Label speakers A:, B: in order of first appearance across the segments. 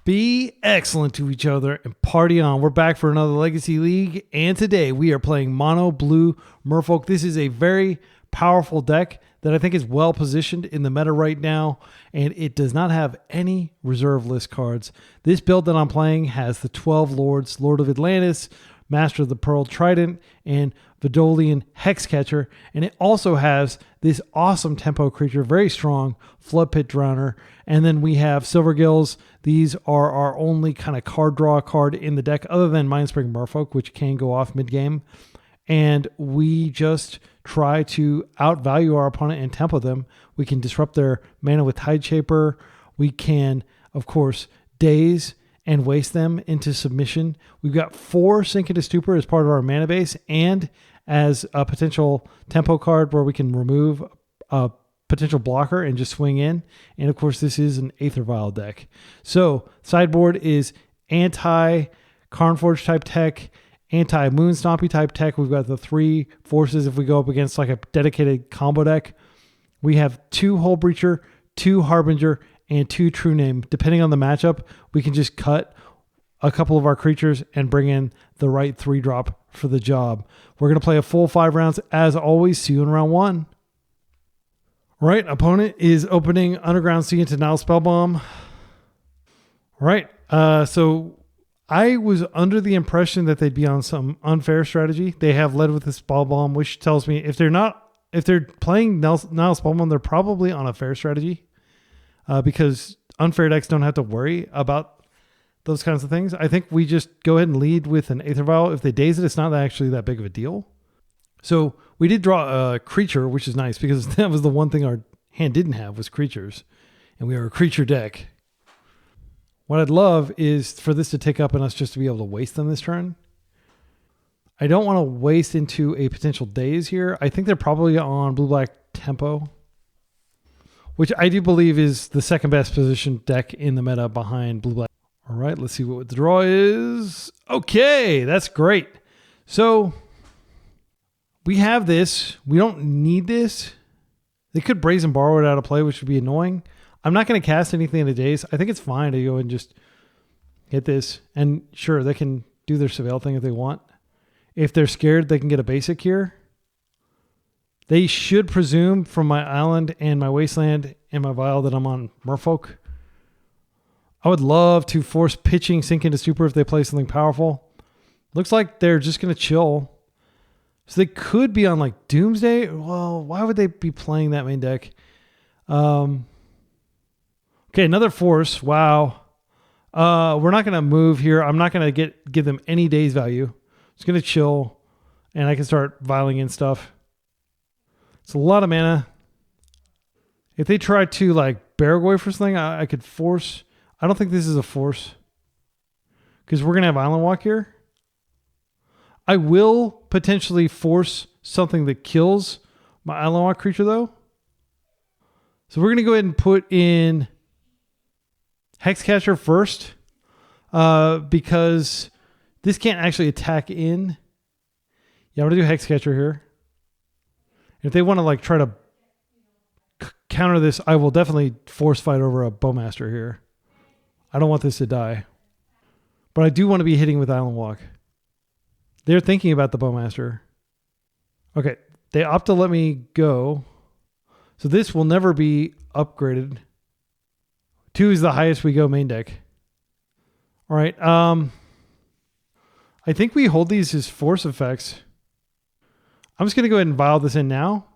A: Be excellent to each other and party on. We're back for another Legacy League, and today we are playing Mono Blue Merfolk. This is a very powerful deck that I think is well positioned in the meta right now, and it does not have any reserve list cards. This build that I'm playing has the 12 Lords, Lord of Atlantis, Master of the Pearl Trident, and Vidolian Hexcatcher, and it also has this awesome tempo creature, very strong, Flood Pit Drowner, and then we have Silvergills. These are our only kind of card draw card in the deck, other than Mindspring Merfolk, which can go off mid-game, and we just try to outvalue our opponent and tempo them. We can disrupt their mana with Tideshaper. We can, of course, daze and waste them into submission. We've got 4 Sink into Stupor as part of our mana base and as a potential tempo card where we can remove a potential blocker and just swing in. And of course, this is an Aether Vial deck. So sideboard is anti-Karnforge type tech, anti-Moon Stompy type tech. We've got the 3 forces if we go up against like a dedicated combo deck. We have 2 Hull Breacher, 2 Harbinger, and 2 True Name. Depending on the matchup, we can just cut a couple of our creatures and bring in the right 3-drop for the job. We're going to play a full 5 rounds as always. See you in round 1. All right, opponent is opening Underground Sea into Nile Spellbomb. All right, so I was under the impression that they'd be on some unfair strategy. They have led with the Spellbomb, which tells me if they're playing Nile Spellbomb, they're probably on a fair strategy. Because unfair decks don't have to worry about those kinds of things. I think we just go ahead and lead with an Aether Vial. If they daze it, it's not actually that big of a deal. So we did draw a creature, which is nice because that was the one thing our hand didn't have was creatures. And we are a creature deck. What I'd love is for this to take up and us just to be able to waste them this turn. I don't want to waste into a potential daze here. I think they're probably on blue-black tempo, which I do believe is the second best positioned deck in the meta behind blue-black. All right, let's see what the draw is. Okay, that's great. So we have this. We don't need this. They could Brazen Borrow it out of play, which would be annoying. I'm not going to cast anything in the days. I think it's fine to go and just hit this. And sure, they can do their Surveil thing if they want. If they're scared, they can get a basic here. They should presume from my island and my wasteland and my vial that I'm on Merfolk. I would love to force pitching Sink into Stupor if they play something powerful. Looks like they're just going to chill. So they could be on like Doomsday. Well, why would they be playing that main deck? Okay, another force. Wow. We're not going to move here. I'm not going to give them any days value. It's going to chill and I can start vialing in stuff. It's a lot of mana. If they try to like Baragoi for something, I could force. I don't think this is a force because we're going to have Island Walk here. I will potentially force something that kills my Island Walk creature though. So we're going to go ahead and put in Hexcatcher first because this can't actually attack in. Yeah, I'm going to do Hexcatcher here. If they want to like try to counter this, I will definitely force fight over a Bowmaster here. I don't want this to die. But I do want to be hitting with Island Walk. They're thinking about the Bowmaster. Okay, they opt to let me go. So this will never be upgraded. 2 is the highest we go main deck. All right. I think we hold these as force effects. I'm just going to go ahead and vial this in now.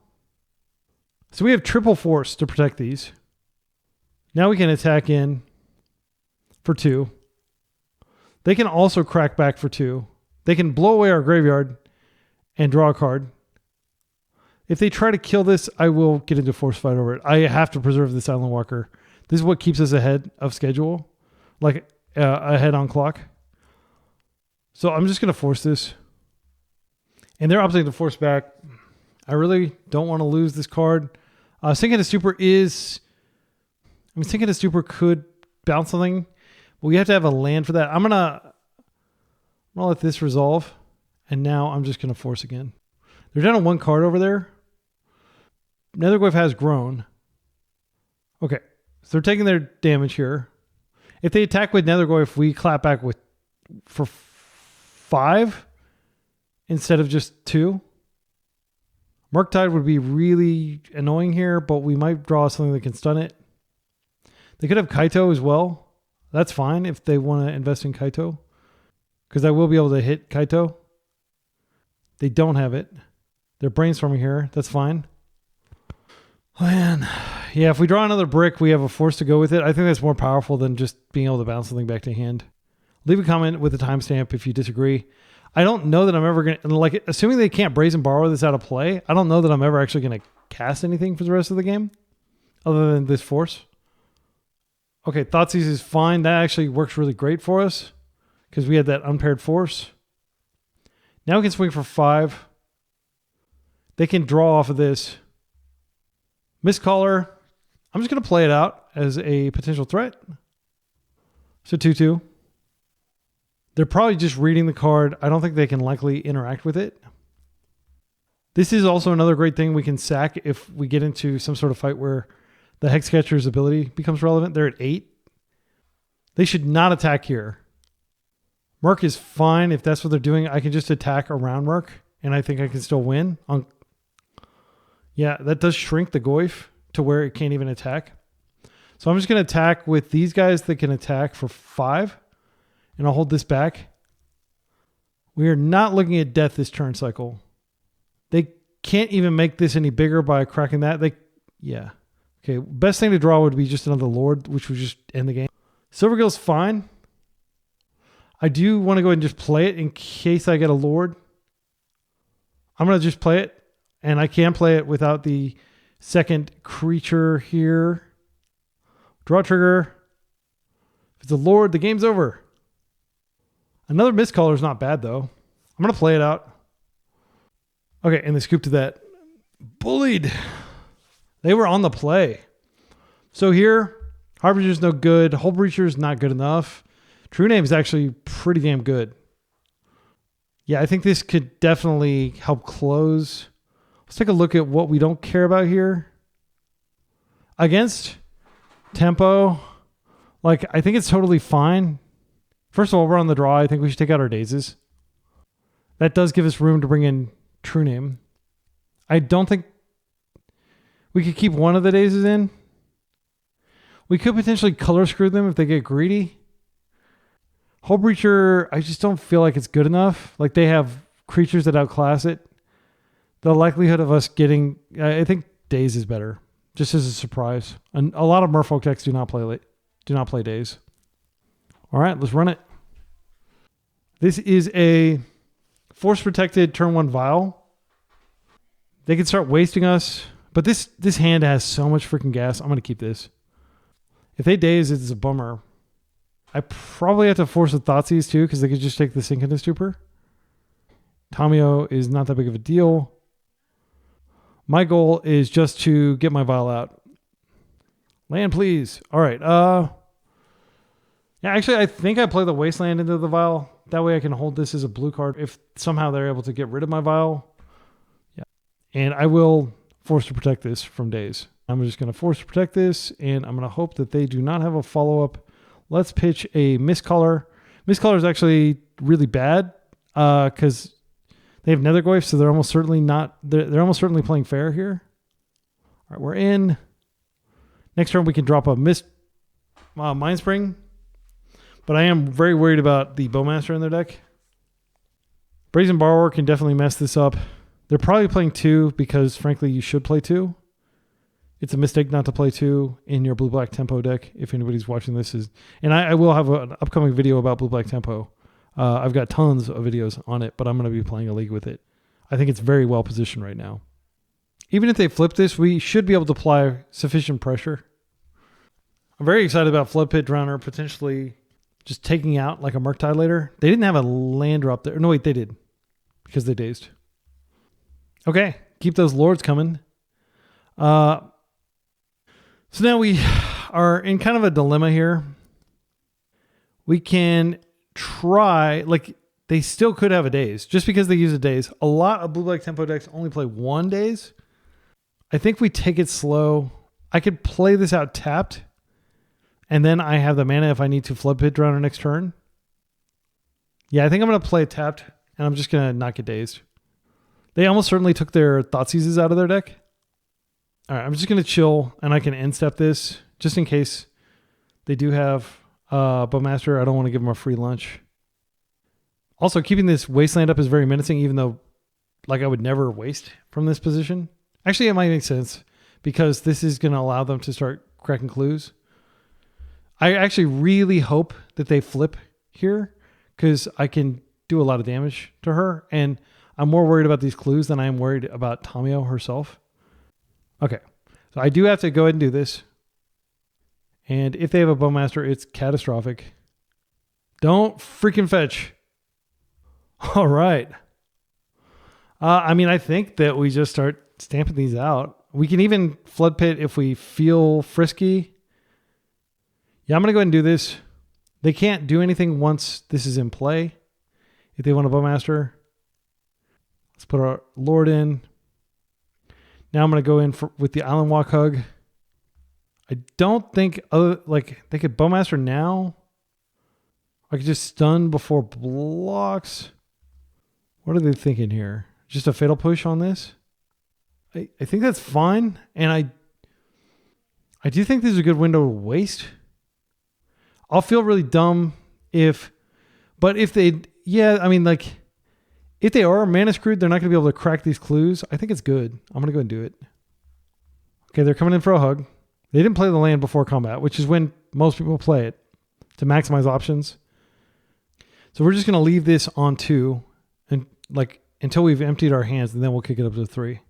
A: So we have triple force to protect these. Now we can attack in for 2. They can also crack back for 2. They can blow away our graveyard and draw a card. If they try to kill this, I will get into force fight over it. I have to preserve this Island Walker. This is what keeps us ahead of schedule, like ahead on clock. So I'm just going to force this. And they're opting to force back. I really don't want to lose this card. Sink into Stupor is... Sink into Stupor could bounce something. But we have to have a land for that. I'm going to let this resolve. And now I'm just going to force again. They're down to 1 card over there. Netherglyph has grown. Okay. So they're taking their damage here. If they attack with Nethergoyf, we clap back for 5 instead of just 2. Murktide would be really annoying here, but we might draw something that can stun it. They could have Kaito as well. That's fine if they want to invest in Kaito, because I will be able to hit Kaito. They don't have it. They're brainstorming here. That's fine. Man, yeah, if we draw another brick, we have a force to go with it. I think that's more powerful than just being able to bounce something back to hand. Leave a comment with a timestamp if you disagree. I don't know that I'm ever going to, like, assuming they can't Brazen Borrow this out of play, I don't know that I'm ever actually going to cast anything for the rest of the game other than this force. Okay, Thoughtseize is fine. That actually works really great for us because we had that unpaired force. Now we can swing for 5. They can draw off of this. Mistcaller, I'm just going to play it out as a potential threat. So 2/2. They're probably just reading the card. I don't think they can likely interact with it. This is also another great thing we can sack if we get into some sort of fight where the Hexcatcher's ability becomes relevant. They're at 8. They should not attack here. Merc is fine if that's what they're doing. I can just attack around Merc, and I think I can still win. Yeah, that does shrink the Goyf to where it can't even attack. So I'm just going to attack with these guys that can attack for 5. And I'll hold this back. We are not looking at death this turn cycle. They can't even make this any bigger by cracking that. Yeah. Okay, best thing to draw would be just another Lord, which would just end the game. Silvergill's fine. I do want to go ahead and just play it in case I get a Lord. I'm going to just play it. And I can play it without the second creature here. Draw trigger. If it's a Lord, the game's over. Another Mistcaller is not bad, though. I'm going to play it out. Okay, and they scooped to that. Bullied. They were on the play. So here, Harbinger's no good. Hullbreacher's not good enough. True Name is actually pretty damn good. Yeah, I think this could definitely help close. Let's take a look at what we don't care about here. Against Tempo, like, I think it's totally fine. First of all, we're on the draw. I think we should take out our Dazes. That does give us room to bring in True Name. I don't think we could keep one of the Dazes in. We could potentially color screw them if they get greedy. Hullbreacher, I just don't feel like it's good enough. Like, they have creatures that outclass it. The likelihood of us getting, I think Daze is better, just as a surprise. And a lot of Merfolk decks do not play Daze. All right, let's run it. This is a force protected turn 1 Vial. They can start wasting us, but this hand has so much freaking gas. I'm going to keep this. If they Daze, it's a bummer. I probably have to force the Thoughtseize too, because they could just take the Synchronous Duper. Tamio is not that big of a deal. My goal is just to get my Vial out. Land, please. All right. Yeah, actually, I think I play the Wasteland into the Vial. That way I can hold this as a blue card if somehow they're able to get rid of my Vial. Yeah. And I will force to protect this from Daze. I'm just going to force to protect this, and I'm going to hope that they do not have a follow-up. Let's pitch a Mistcaller. Mistcaller is actually really bad because they have Nethergoyf, so they're almost certainly not. They're almost certainly playing fair here. All right, we're in. Next turn we can drop a Mindspring. But I am very worried about the Bowmaster in their deck. Brazen Borrower can definitely mess this up. They're probably playing 2 because, frankly, you should play 2. It's a mistake not to play 2 in your Blue-Black Tempo deck, if anybody's watching this. And I will have an upcoming video about Blue-Black Tempo. I've got tons of videos on it, but I'm going to be playing a league with it. I think it's very well positioned right now. Even if they flip this, we should be able to apply sufficient pressure. I'm very excited about Flood Pit Drowner potentially just taking out like a Murktide later. They didn't have a land drop there. No, wait, they did. Because they Dazed. Okay, keep those Lords coming. So now we are in kind of a dilemma here. We can try, like, they still could have a Daze. Just because they use a Daze. A lot of Blue-Black Tempo decks only play 1 Daze. I think we take it slow. I could play this out tapped And then I have the mana if I need to flood pit Drowner next turn. Yeah, I think I'm going to play it tapped, and I'm just going to not get dazed. They almost certainly took their Thoughtseizes out of their deck. All right, I'm just going to chill, and I can end step this just in case they do have Bowmaster. I don't want to give them a free lunch. Also, keeping this Wasteland up is very menacing, even though like I would never waste from this position. Actually, it might make sense because this is going to allow them to start cracking clues. I actually really hope that they flip here because I can do a lot of damage to her, and I'm more worried about these clues than I am worried about Tamio herself. Okay, so I do have to go ahead and do this. And if they have a Bowmaster, it's catastrophic. Don't freaking fetch. All right. I mean, I think that we just start stamping these out. We can even flood pit if we feel frisky. Yeah, I'm going to go ahead and do this. They can't do anything once this is in play. If they want a Bowmaster. Let's put our Lord in. Now I'm going to go in with the Island Walk Hug. I don't think they could Bowmaster now. I could just stun before blocks. What are they thinking here? Just a Fatal Push on this? I think that's fine. And I do think this is a good window to waste. I'll feel really dumb if they are mana screwed, they're not going to be able to crack these clues. I think it's good. I'm going to go and do it. Okay, they're coming in for a hug. They didn't play the land before combat, which is when most people play it to maximize options. So we're just going to leave this on 2 and until we've emptied our hands, and then we'll kick it up to 3.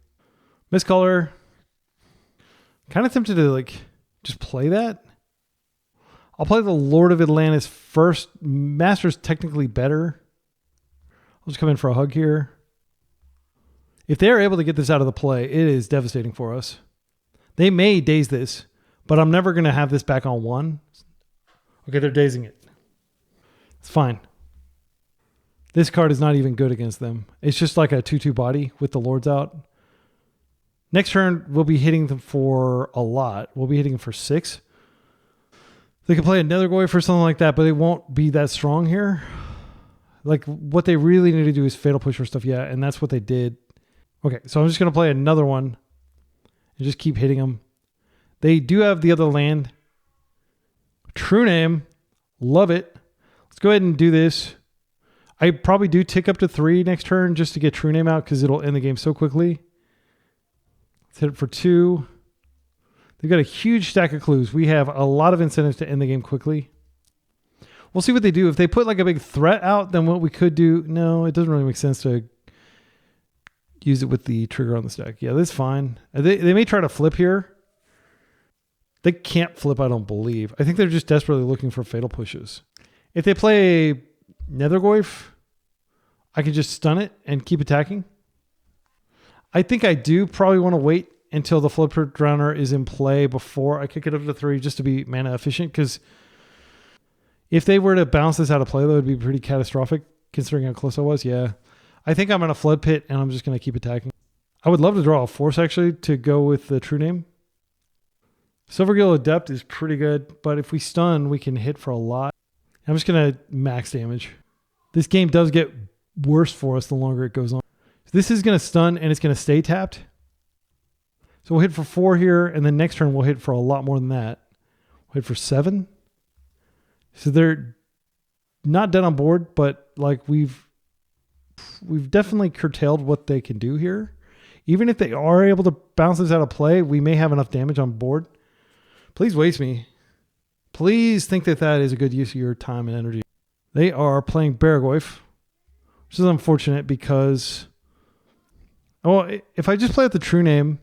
A: Miscolor. Kind of tempted to just play that. I'll play the Lord of Atlantis first. Master's technically better. I'll just come in for a hug here. If they're able to get this out of the play, it is devastating for us. They may daze this, but I'm never going to have this back on 1. Okay, they're dazing it. It's fine. This card is not even good against them. It's just like a 2/2 body with the Lords out. Next turn, we'll be hitting them for a lot. We'll be hitting them for 6. They can play a Nethergoy for something like that, but it won't be that strong here. What they really need to do is Fatal Push or stuff, yeah, and that's what they did. Okay, so I'm just going to play another one and just keep hitting them. They do have the other land. True Name. Love it. Let's go ahead and do this. I probably do tick up to 3 next turn just to get True Name out because it'll end the game so quickly. Let's hit it for 2. They've got a huge stack of clues. We have a lot of incentives to end the game quickly. We'll see what they do. If they put a big threat out, then what we could do... No, it doesn't really make sense to use it with the trigger on the stack. Yeah, that's fine. They may try to flip here. They can't flip, I don't believe. I think they're just desperately looking for Fatal Pushes. If they play a Nethergoyf, I can just stun it and keep attacking. I think I do probably want to wait until the Flood Pit Drowner is in play before I kick it up to 3 just to be mana efficient, because if they were to bounce this out of play, that would be pretty catastrophic considering how close I was. Yeah. I think I'm going to Flood Pit and I'm just going to keep attacking. I would love to draw a Force actually to go with the True Name. Silvergill Adept is pretty good, but if we stun, we can hit for a lot. I'm just going to max damage. This game does get worse for us the longer it goes on. So this is going to stun and it's going to stay tapped. So we'll hit for 4 here, and then next turn we'll hit for a lot more than that. We'll hit for 7. So they're not dead on board, but we've definitely curtailed what they can do here. Even if they are able to bounce this out of play, we may have enough damage on board. Please waste me. Please think that that is a good use of your time and energy. They are playing Baragoyf, which is unfortunate because... Oh, if I just play out the True Name...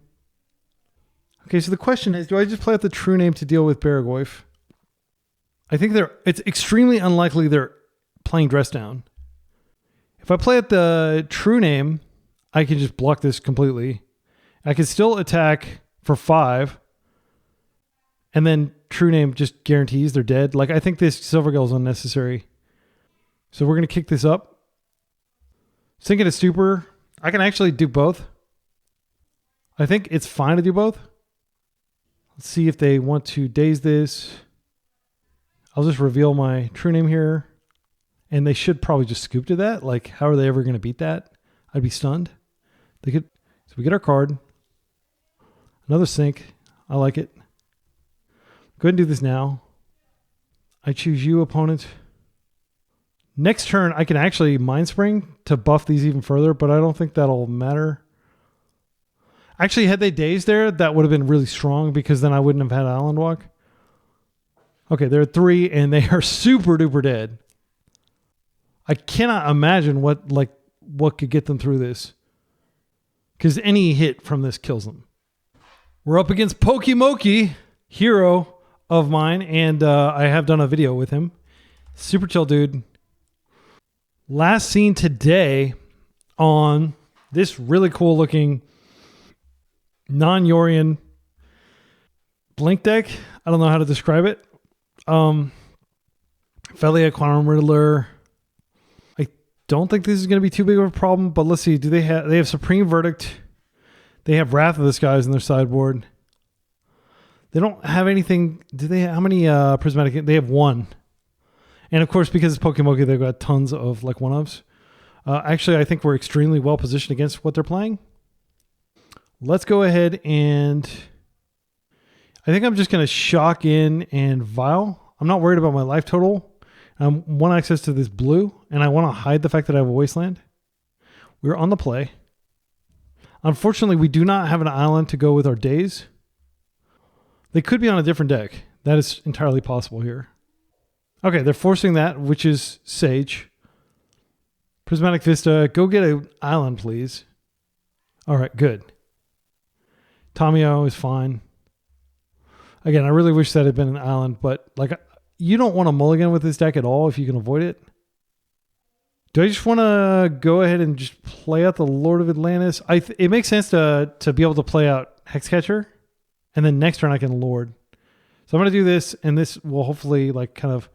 A: Okay, so the question is, do I just play out the True Name to deal with Baragoyf? I think it's extremely unlikely they're playing Dress Down. If I play at the True Name, I can just block this completely. I can still attack for 5. And then True Name just guarantees they're dead. I think this Silvergill is unnecessary. So we're going to kick this up. Sink it a Stupor. I can actually do both. I think it's fine to do both. Let's see if they want to daze this. I'll just reveal my true name here. And they should probably just scoop to that. Like, how are they ever going to beat that? I'd be stunned. They could. So we get our card. Another sync. I like it. Go ahead and do this now. I choose you, opponent. Next turn, I can actually Mind Spring to buff these even further, but I don't think that'll matter. Actually, had they dazed there, that would have been really strong because then I wouldn't have had Island Walk. Okay, they're at 3 and they are super duper dead. I cannot imagine what could get them through this. Because any hit from this kills them. We're up against Pokemoki, hero of mine, and I have done a video with him. Super chill dude. Last seen today on this really cool looking non-Yorian Blink deck. I don't know how to describe it. Felia, Quantum Riddler. I don't think this is going to be too big of a problem, but let's see. They have Supreme Verdict. They have Wrath of the Skies in their sideboard. They don't have anything. Do they? How many prismatic? They have 1. And of course, because it's Pokemoki, they've got tons of like 1-ofs. Actually, I think we're extremely well positioned against what they're playing. Let's go ahead and I think I'm just going to shock in and Vial. I'm not worried about my life total. I want access to this blue, and I want to hide the fact that I have a Wasteland. We're on the play. Unfortunately, we do not have an island to go with our days. They could be on a different deck. That is entirely possible here. Okay, they're forcing that, which is Sage. Prismatic Vista, go get an island, please. All right, good. Tamio is fine. Again, I really wish that had been an island, but like you don't want to mulligan with this deck at all if you can avoid it. Do I just want to go ahead and just play out the Lord of Atlantis? It makes sense to be able to play out Hexcatcher, and then next turn I can Lord. So I'm going to do this, and this will hopefully like kind of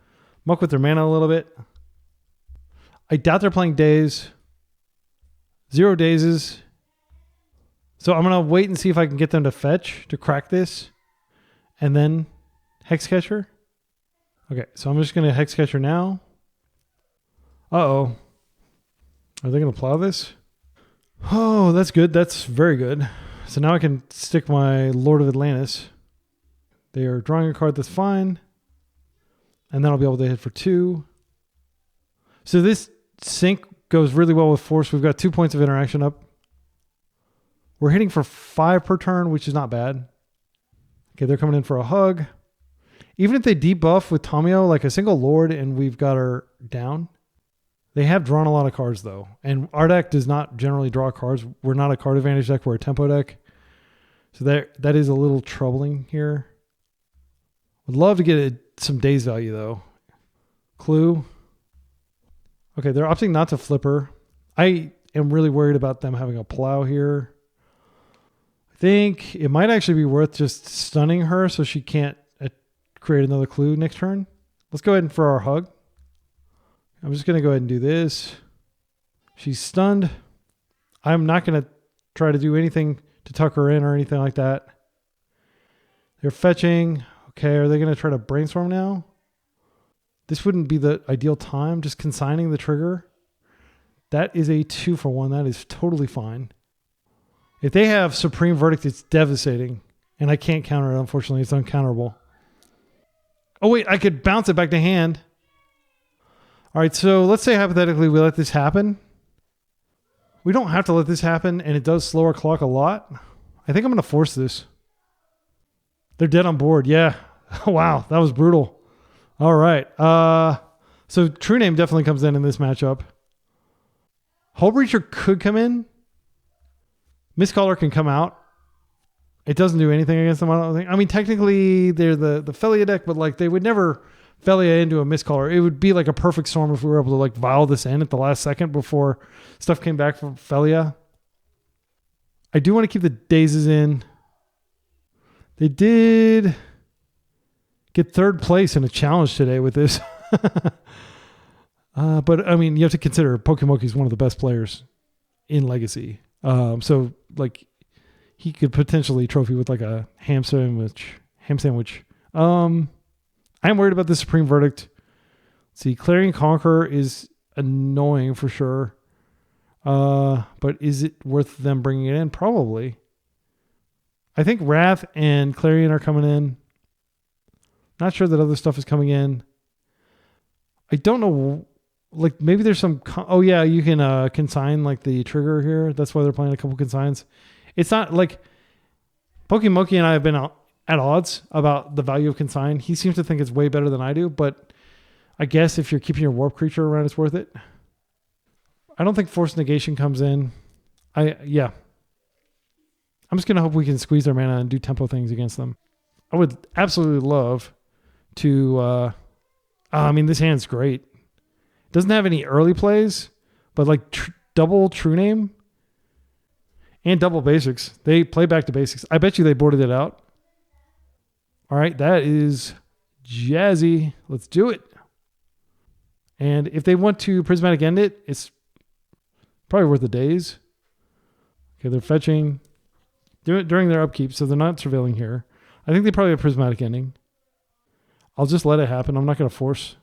A: muck with their mana a little bit. I doubt they're playing Daze. 0 Dazes. So I'm going to wait and see if I can get them to fetch to crack this. And then Hexcatcher. Okay, so I'm just going to Hexcatcher now. Uh-oh. Are they going to plow this? Oh, that's good. That's very good. So now I can stick my Lord of Atlantis. They are drawing a card that's fine. And then I'll be able to hit for 2. So this sync goes really well with Force. We've got 2 points of interaction up. We're hitting for 5 per turn, which is not bad. Okay, they're coming in for a hug. Even if they debuff with Tamio, like a single Lord, and we've got her down. They have drawn a lot of cards, though. And our deck does not generally draw cards. We're not a card advantage deck. We're a tempo deck. So that is a little troubling here. Would love to get some days value, though. Clue. Okay, they're opting not to flipper. I am really worried about them having a plow here. I think it might actually be worth just stunning her so she can't create another clue next turn. Let's go ahead and for our hug. I'm just going to go ahead and do this. She's stunned. I'm not going to try to do anything to tuck her in or anything like that. They're fetching. Okay, are they going to try to brainstorm now? This wouldn't be the ideal time. Just consigning the trigger. That is a 2-for-1. That is totally fine. If they have Supreme Verdict, it's devastating. And I can't counter it, unfortunately. It's uncounterable. Oh, wait. I could bounce it back to hand. All right, so let's say hypothetically we let this happen. We don't have to let this happen, and it does slow our clock a lot. I think I'm going to force this. They're dead on board. Yeah. Wow, that was brutal. All right. So True Name definitely comes in this matchup. Hull Breacher could come in. Mistcaller can come out. It doesn't do anything against them, I don't think. I mean, technically, they're the Felia deck, but like they would never Felia into a Mistcaller. It would be like a perfect storm if we were able to like vial this in at the last second before stuff came back from Felia. I do want to keep the Dazes in. They did get 3rd place in a challenge today with this. But I mean, you have to consider Pokemoki is one of the best players in Legacy. So like he could potentially trophy with like a ham sandwich. I'm worried about the Supreme Verdict. Let's see, Clarion Conqueror is annoying for sure. But is it worth them bringing it in? Probably. I think Wrath and Clarion are coming in. Not sure that other stuff is coming in. I don't know. Like maybe there's some. Oh yeah, you can consign like the trigger here. That's why they're playing a couple consigns. It's not like Pokemoki and I have been at odds about the value of consign. He seems to think it's way better than I do, but I guess if you're keeping your warp creature around, it's worth it. I don't think force negation comes in. Yeah. I'm just gonna hope we can squeeze their mana and do tempo things against them. I would absolutely love to. I mean, this hand's great. It doesn't have any early plays, but like double True Name and double basics. They play back to basics. I bet you they boarded it out. All right, that is jazzy. Let's do it. And if they want to prismatic end it, it's probably worth the days. Okay, they're fetching during their upkeep, so they're not surveilling here. I think they probably have prismatic ending. I'll just let it happen. I'm not going to force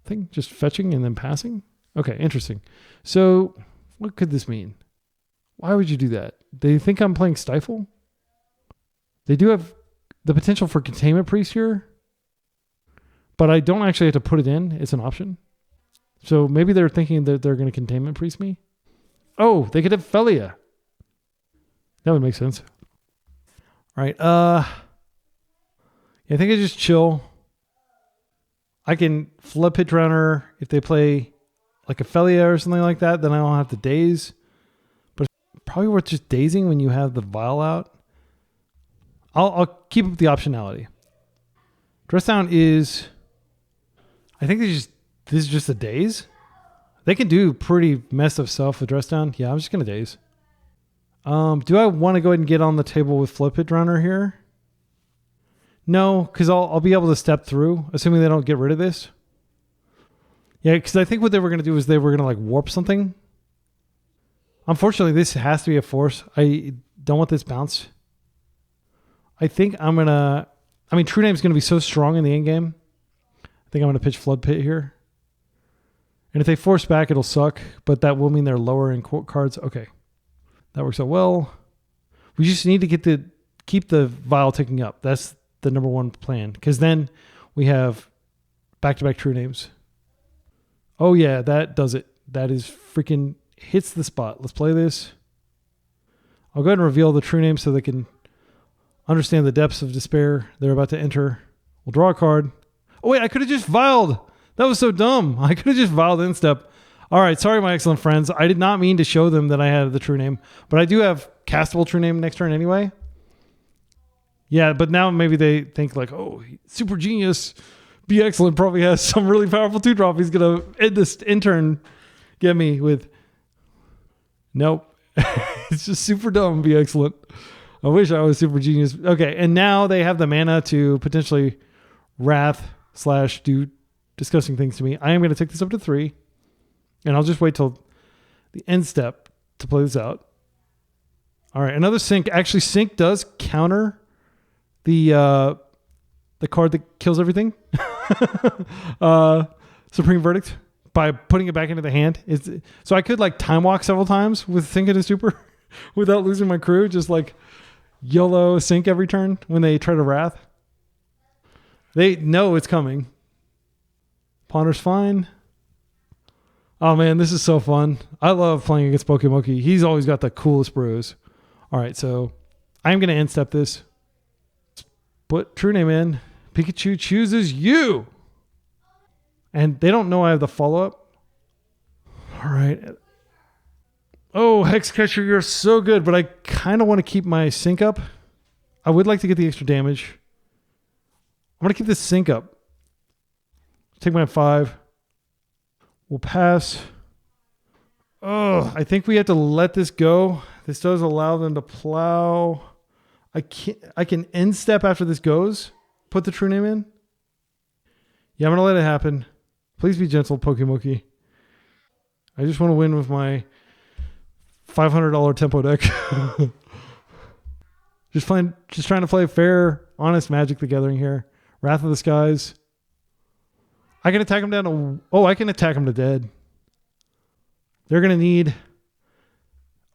A: thing. Just fetching and then passing. Okay, interesting. So what could this mean? Why would you do that? They think I'm playing Stifle? They do have the potential for Containment Priest here, but I don't actually have to put it in. It's an option. So maybe they're thinking that they're going to Containment Priest me. Oh, they could have Felia. That would make sense. All right. Yeah, I think I just chill. I can flood Pitch Runner if they play like a Felia or something like that. Then I don't have to daze. But it's probably worth just dazing when you have the Vial out. I'll keep up the optionality. Dress Down is, I think this is just a daze. They can do pretty messed up stuff with Dress Down. Yeah, I'm just gonna daze. Do I want to go ahead and get on the table with Flood Pit Runner here? No, because I'll be able to step through, assuming they don't get rid of this. Yeah, because I think what they were going to do is they were going to like warp something. Unfortunately, this has to be a force. I don't want this bounce. I think I'm going to... I mean, True Name's going to be so strong in the end game. I think I'm going to pitch Flood Pit here. And if they force back, it'll suck, but that will mean they're lower in quote cards. Okay. That works out well. We just need to keep the Vial ticking up. That's the number one plan, because then we have back-to-back True Names. Oh yeah, that does it. That is freaking hits the spot. Let's play this. I'll go ahead and reveal the True Name so they can understand the depths of despair they're about to enter. We'll draw a card. Oh wait, I could have just Vialed. That was so dumb. I could have just Vialed Instep. All right, sorry, my excellent friends. I did not mean to show them that I had the True Name, but I do have castable True Name next turn anyway. Yeah, but now maybe they think like, oh, super genius, Be Excellent probably has some really powerful 2-drop. He's going to end this intern get me with... Nope. It's just super dumb, Be Excellent. I wish I was super genius. Okay, and now they have the mana to potentially Wrath / do disgusting things to me. I am going to take this up to 3, and I'll just wait till the end step to play this out. All right, another Sync. Actually, Sync does counter the card that kills everything. Supreme Verdict by putting it back into the hand. So I could like time walk several times with Sync and a Super without losing my crew. Just like YOLO Sync every turn when they try to Wrath. They know it's coming. Ponder's fine. Oh man, this is so fun. I love playing against Pokemoki. He's always got the coolest brews. All right, so I'm going to end step this. Put True Name in. Pikachu chooses you. And they don't know I have the follow-up. All right. Oh, Hexcatcher, you're so good, but I kind of want to keep my Sync up. I would like to get the extra damage. I'm going to keep this Sync up. Take my 5. We'll pass. Oh, I think we have to let this go. This does allow them to plow. I can end step after this goes. Put the True Name in. Yeah, I'm going to let it happen. Please be gentle, Pokemoki. I just want to win with my $500 tempo deck. just trying to play fair, honest Magic the Gathering here. Wrath of the Skies. I can attack them down to... Oh, I can attack them to dead. They're going to need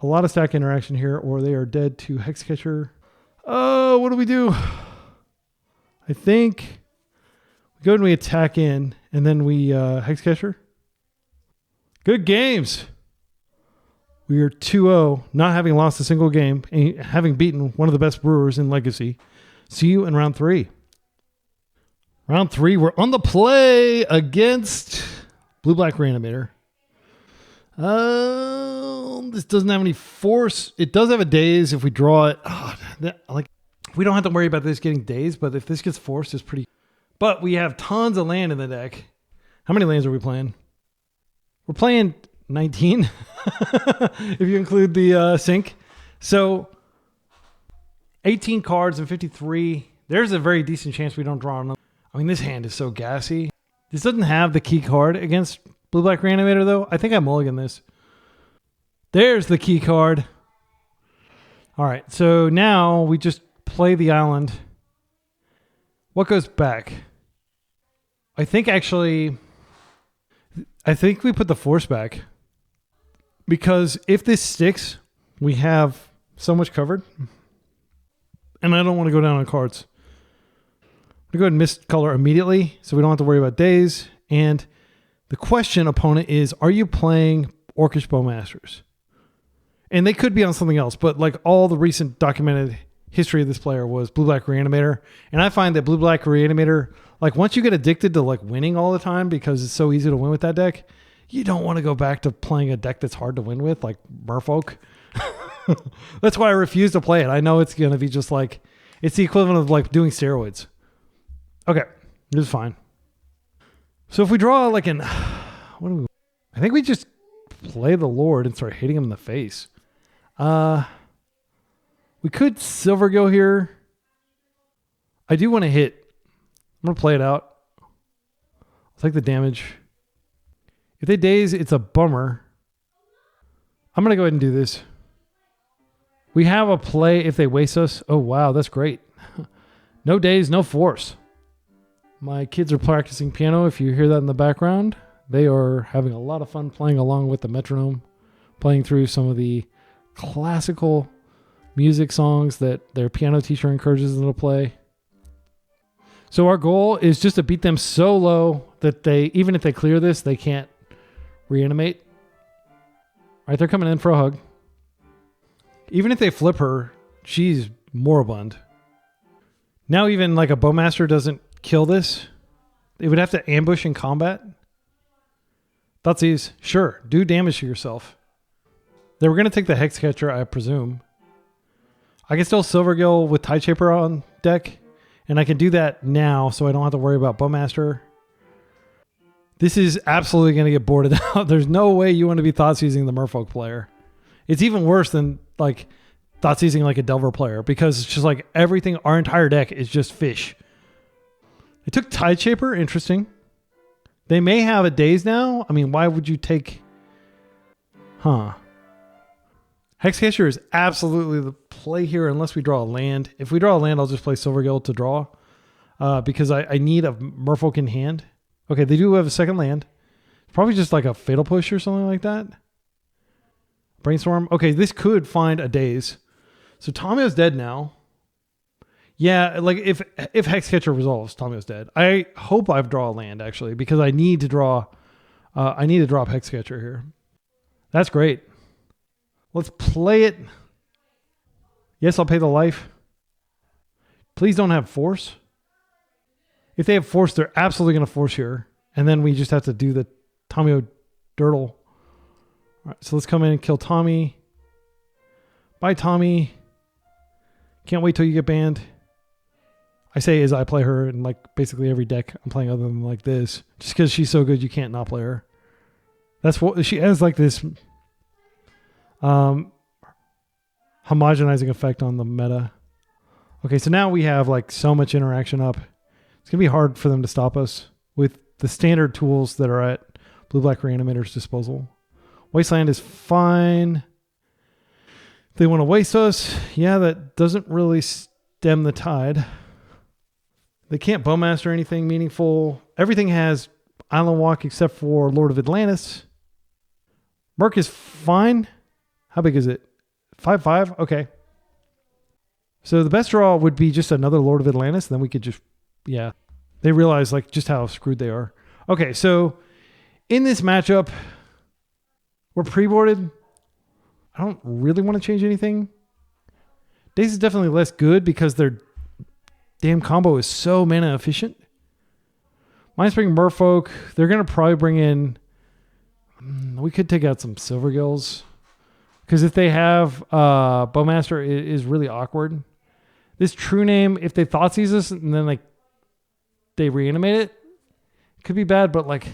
A: a lot of stack interaction here, or they are dead to Hexcatcher. Oh, what do we do? I think we go and we attack in, and then we Hexcatcher. Good games. We are 2-0, not having lost a single game, and having beaten one of the best brewers in Legacy. See you in round 3. Round 3, we're on the play against Blue-Black Reanimator. This doesn't have any force. It does have a daze if we draw it. We don't have to worry about this getting dazed, but if this gets forced, it's pretty... But we have tons of land in the deck. How many lands are we playing? We're playing 19, if you include the sync. So 18 cards and 53. There's a very decent chance we don't draw another. I mean, this hand is so gassy. This doesn't have the key card against Blue-Black Reanimator, though. I think I mulligan this. There's the key card. All right, so now we just play the island. What goes back? I think we put the force back. Because if this sticks, we have so much covered. And I don't want to go down on cards. I'm going to go ahead and mist color immediately so we don't have to worry about days. And the question, opponent, is, are you playing Orcish Bowmasters? And they could be on something else, but like all the recent documented history of this player was Blue-Black Reanimator. And I find that Blue-Black Reanimator, like once you get addicted to like winning all the time because it's so easy to win with that deck, you don't want to go back to playing a deck that's hard to win with, like Merfolk. That's why I refuse to play it. I know it's going to be just like, it's the equivalent of like doing steroids. Okay, this is fine. So if we draw like an, what do we? I think we just play the Lord and start hitting him in the face. We could Silvergill here. I do want to hit. I'm going to play it out. I'll take the damage. If they daze, it's a bummer. I'm going to go ahead and do this. We have a play if they waste us. Oh, wow, that's great. No daze, no force. My kids are practicing piano. If you hear that in the background, they are having a lot of fun playing along with the metronome, playing through some of the classical music songs that their piano teacher encourages them to play. So our goal is just to beat them so low that they, even if they clear this, they can't reanimate. All right, they're coming in for a hug. Even if they flip her, she's moribund. Now even like a Bowmaster doesn't kill this. It would have to ambush in combat. Thutsies, sure, do damage to yourself. They were going to take the Hexcatcher, I presume. I can still Silvergill with Tideshaper on deck, and I can do that now so I don't have to worry about Bowmaster. This is absolutely going to get boarded out. There's no way you want to be Thoughtseizing the Merfolk player. It's even worse than like Thoughtseizing like a Delver player because it's just like everything, our entire deck is just fish. They took Tideshaper, interesting. They may have a daze now. I mean, why would you take... Hexcatcher is absolutely the play here unless we draw a land. If we draw a land, I'll just play Silvergill to draw because I need a Merfolk in hand. Okay, they do have a second land. Probably just like a Fatal Push or something like that. Brainstorm. Okay, this could find a daze. So Tomio's dead now. Yeah, like if Hexcatcher resolves, Tomio's dead. I hope I draw a land actually because I need to draw. I need to drop Hexcatcher here. That's great. Let's play it. Yes, I'll pay the life. Please don't have force. If they have force, they're absolutely going to force here. And then we just have to do the Tomio Dirtle. All right, so let's come in and kill Tommy. Bye, Tommy. Can't wait till you get banned. I say as I play her in like basically every deck I'm playing other than like this. Just because she's so good, you can't not play her. That's what she has, like this homogenizing effect on the meta. Okay, so now we have like so much interaction up. It's going to be hard for them to stop us with the standard tools that are at Blue-Black Reanimator's disposal. Wasteland is fine. If they want to waste us, yeah, that doesn't really stem the tide. They can't Bowmaster anything meaningful. Everything has Island Walk except for Lord of Atlantis. Merc is fine. How big is it? 5/5? Okay. So the best draw would be just another Lord of Atlantis. Then we could just, yeah. They realize like just how screwed they are. Okay, so in this matchup, we're pre-boarded. I don't really want to change anything. Daze is definitely less good because their damn combo is so mana efficient. Mine's bringing Merfolk. They're going to probably bring in... We could take out some Silvergills. Because if they have Bowmaster, it is really awkward. This True Name, if they Thoughtseize us and then like they reanimate it, could be bad, but like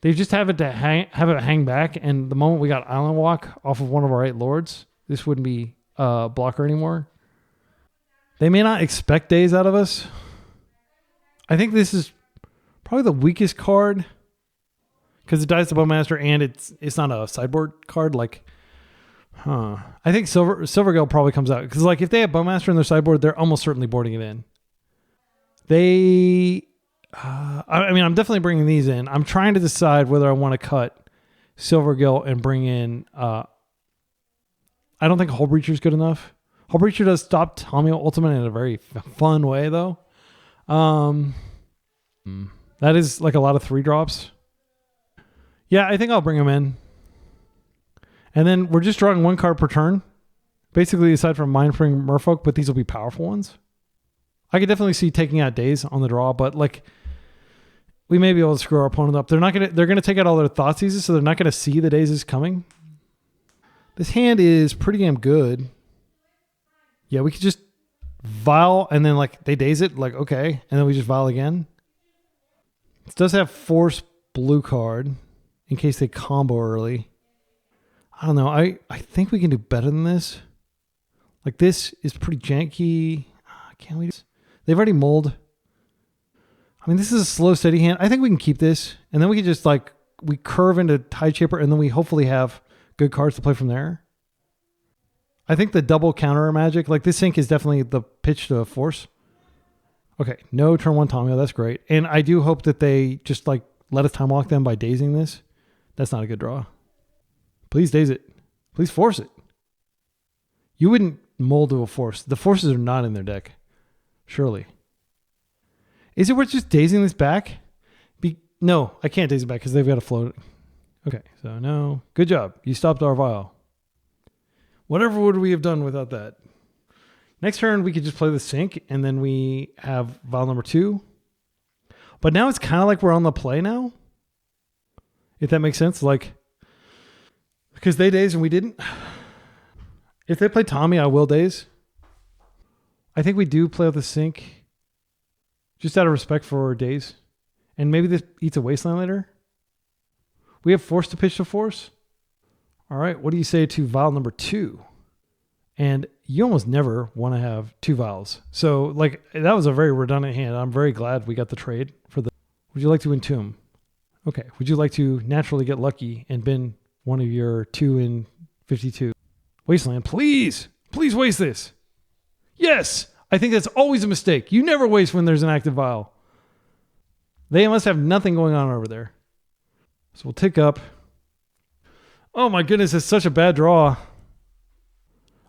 A: they just have it hang back, and the moment we got Island Walk off of one of our 8 lords, this wouldn't be a blocker anymore. They may not expect Daze out of us. I think this is probably the weakest card because it dies to Bowmaster and it's not a sideboard card. Like, I think Silvergill probably comes out because like if they have Bowmaster in their sideboard, they're almost certainly boarding it in. I mean, I'm definitely bringing these in. I'm trying to decide whether I want to cut Silvergill and bring in... I don't think Hull Breacher is good enough. Hull Breacher does stop Tommy Ultimate in a very fun way, though. That is like a lot of 3-drops. Yeah, I think I'll bring him in. And then we're just drawing 1 card per turn. Basically, aside from Mindfring Merfolk, but these will be powerful ones. I could definitely see taking out Daze on the draw, but like we may be able to screw our opponent up. They're gonna take out all their Thoughtseizes, so they're not gonna see the Dazes coming. This hand is pretty damn good. Yeah, we could just Vial and then like they Daze it, like okay, and then we just Vial again. It does have Force blue card in case they combo early. I don't know. I think we can do better than this. Like this is pretty janky. Can we just... They've already mulled. I mean, this is a slow, steady hand. I think we can keep this. And then we can just like... We curve into Tide Shaper and then we hopefully have good cards to play from there. I think the double counter magic... Like this sync is definitely the pitch to force. Okay. No turn 1 Tomio. That's great. And I do hope that they just like let us time walk them by dazing this. That's not a good draw. Please daze it. Please force it. You wouldn't mold to a force. The forces are not in their deck. Surely. Is it worth just dazing this back? No, I can't daze it back because they've got to float it. Okay, so no. Good job. You stopped our Vial. Whatever would we have done without that? Next turn, we could just play the sync, and then we have Vial number 2. But now it's kind of like we're on the play now. If that makes sense. Like, because they dazed and we didn't. If they play Tommy, I will daze. I think we do play with the sync. Just out of respect for Daze. And maybe this eats a Wasteland later. We have Force to pitch to force. All right. What do you say to Vial number 2? And you almost never want to have 2 Vials. So like that was a very redundant hand. I'm very glad we got the trade for the... Would you like to entomb? Okay. Would you like to naturally get lucky and bin one of your 2 in 52? Wasteland, please. Please waste this. Yes. I think that's always a mistake. You never waste when there's an active Vial. They must have nothing going on over there. So we'll tick up. Oh my goodness, it's such a bad draw.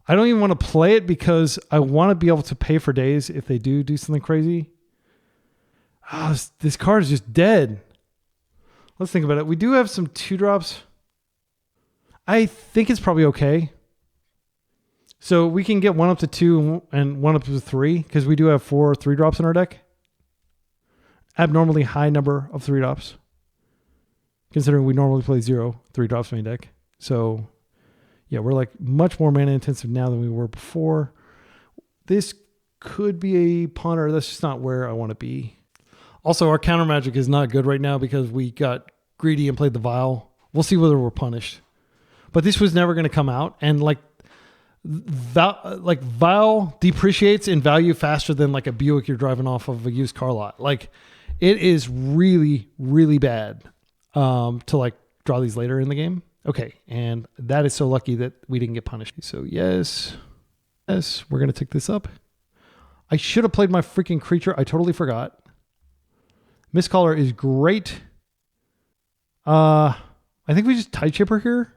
A: I don't even want to play it because I want to be able to pay for days if they do something crazy. Oh, this card is just dead. Let's think about it. We do have some 2-drops. I think it's probably okay. So we can get 1 up to 2 and 1 up to 3 because we do have 4 3-drops in our deck. Abnormally high number of 3-drops. Considering we normally play 0 3-drops main deck. So yeah, we're like much more mana intensive now than we were before. This could be a punter. That's just not where I want to be. Also, our counter magic is not good right now because we got greedy and played the Vial. We'll see whether we're punished. But this was never going to come out. And like Vial depreciates in value faster than like a Buick you're driving off of a used car lot. Like it is really, really bad to like draw these later in the game. Okay, and that is so lucky that we didn't get punished. So yes, we're going to tick this up. I should have played my freaking creature. I totally forgot. Mistcaller is great. I think we just Tide Chipper here.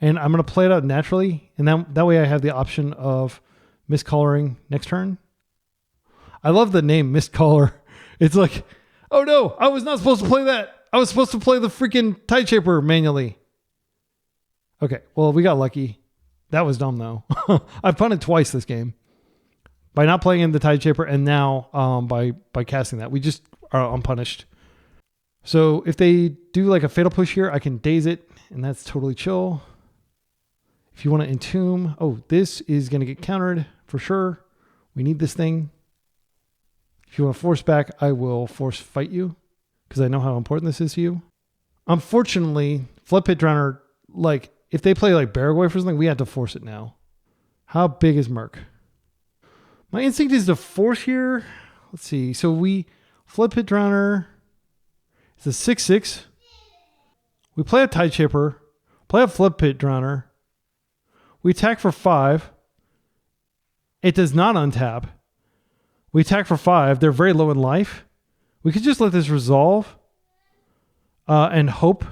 A: And I'm going to play it out naturally. And that way I have the option of miscoloring next turn. I love the name Miscolor. It's like, oh no, I was not supposed to play that. I was supposed to play the freaking Tide Chipper manually. Okay, well, we got lucky. That was dumb though. I've punted twice this game. By not playing in the Tide Chipper and now by casting that. We just are unpunished. So if they do like a Fatal Push here, I can daze it, and that's totally chill. If you want to entomb, oh, this is going to get countered for sure. We need this thing. If you want to force back, I will force fight you because I know how important this is to you. Unfortunately, Flood Pit Drowner, like if they play like Baragoi for something, we have to force it now. How big is Merc? My instinct is to force here. Let's see. So we Flood Pit Drowner. It's a 6/6. We play a Tide Chipper, play a Flood Pit Drowner. We attack for 5. It does not untap. We attack for 5. They're very low in life. We could just let this resolve and hope